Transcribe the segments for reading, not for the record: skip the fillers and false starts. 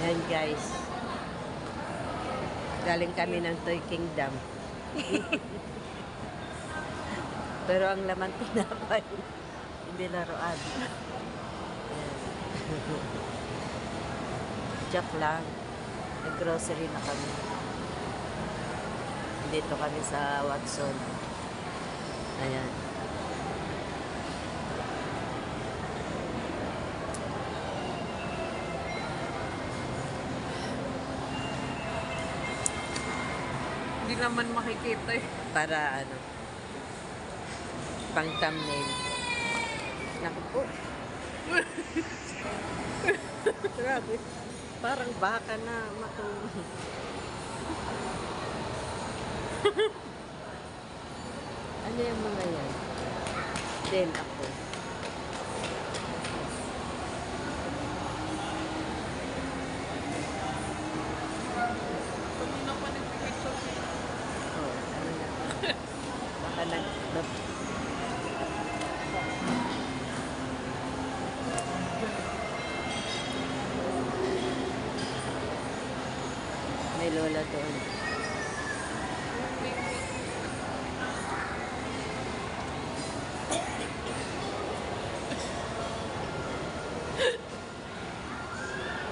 Ayan guys. Galing kami ng Toy Kingdom. Pero ang laman tinapay, hindi laruan. Ayan. Joke lang. Nag-grocery na kami. Dito kami sa Watson. Ayan. Hindi naman makikita eh. Para ano, pang thumbnail. Naku po. Grabe. Parang baka na matulog. Ano yung mga yan? Then ako. Hindi na pa nagpipicture siya. Oh, ano na. Baka nag... May lola doon.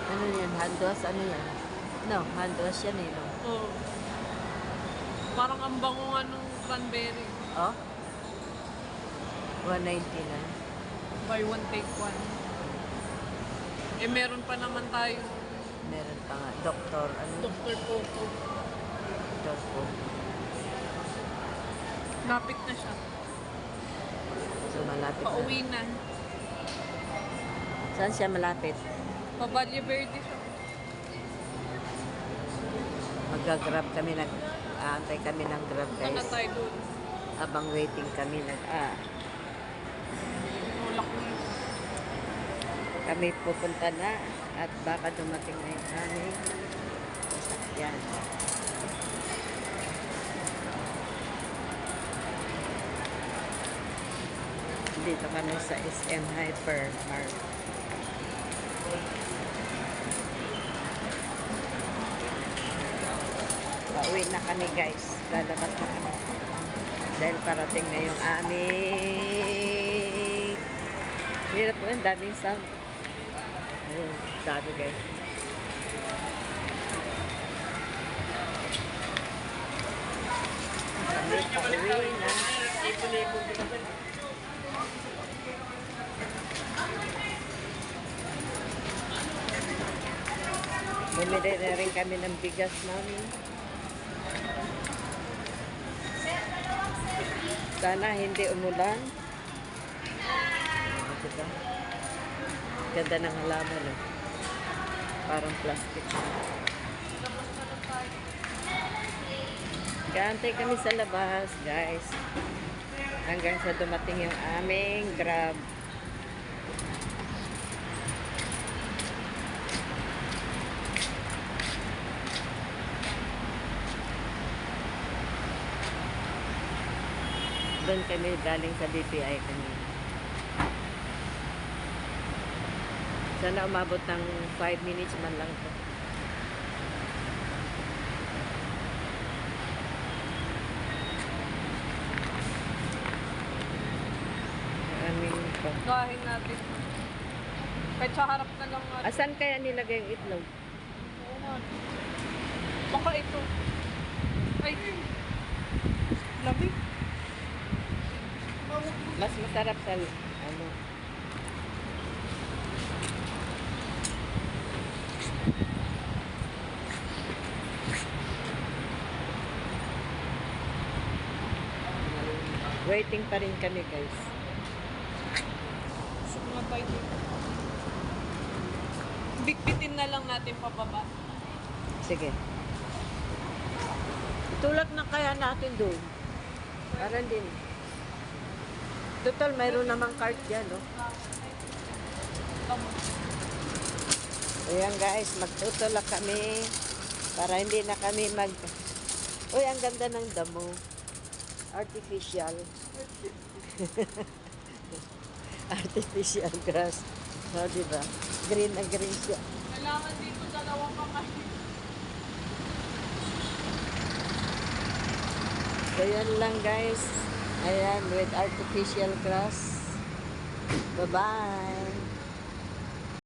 Ano yan? Hand wash? Ano yan? No, hand wash yan eh, no? Oo. Parang ang bango nga nung cranberry. Oh? 199. Buy one, take one. Eh, meron pa naman tayo. Meron pa nga. Doktor, ano? Dr. Coco. Doktor po. Lapit na siya. So, malapit na. Pauwi na. Saan siya malapit? Pabalye Verde siya. Mag-grab kami, aantay kami ng grab, Punta na guys. tayo doon. Habang waiting kami, Tulak na yun. kami pupunta na at baka dumating na yung aming sasakyan. Dito kami sa SM Hypermart. Pauwi na kami guys. Lalabas na kami. Dahil parating na yung aming... Hirap po yung daming sound. Ayun, sabi guys. Kami pauwi na. Bumili na rin kami ng bigas namin. Sana hindi umulan. Diba? Ganda ng halaman, eh. Parang plastic. Kaantay kami sa labas, guys. Hanggang sa dumating yung aming grab. Doon kami galing sa BPI kanina. Sana umabot ng 5 minutes man lang to. Maraming pa. Gahin natin. Kahit sa harap na lang natin. Asan kaya nilagay yung itlog? Oo nga. Baka ito. Ay. Lamig. Mas masarap sa ano. Waiting pa rin kami, guys. Gusto ko nga tayo dito. Bitbitin na lang natin pababa. Sige. Itulak na kaya natin doon. Para din. Total, mayroon namang cart dyan, no? Ayan, guys. Magtutulak kami. Para hindi na kami mag... Uy, ang ganda ng damo. Artificial. Artificial grass. O, diba? Green na green siya. Kailangan dito dalawang kamay. So, yan lang guys. Ayan, with artificial grass. Bye-bye.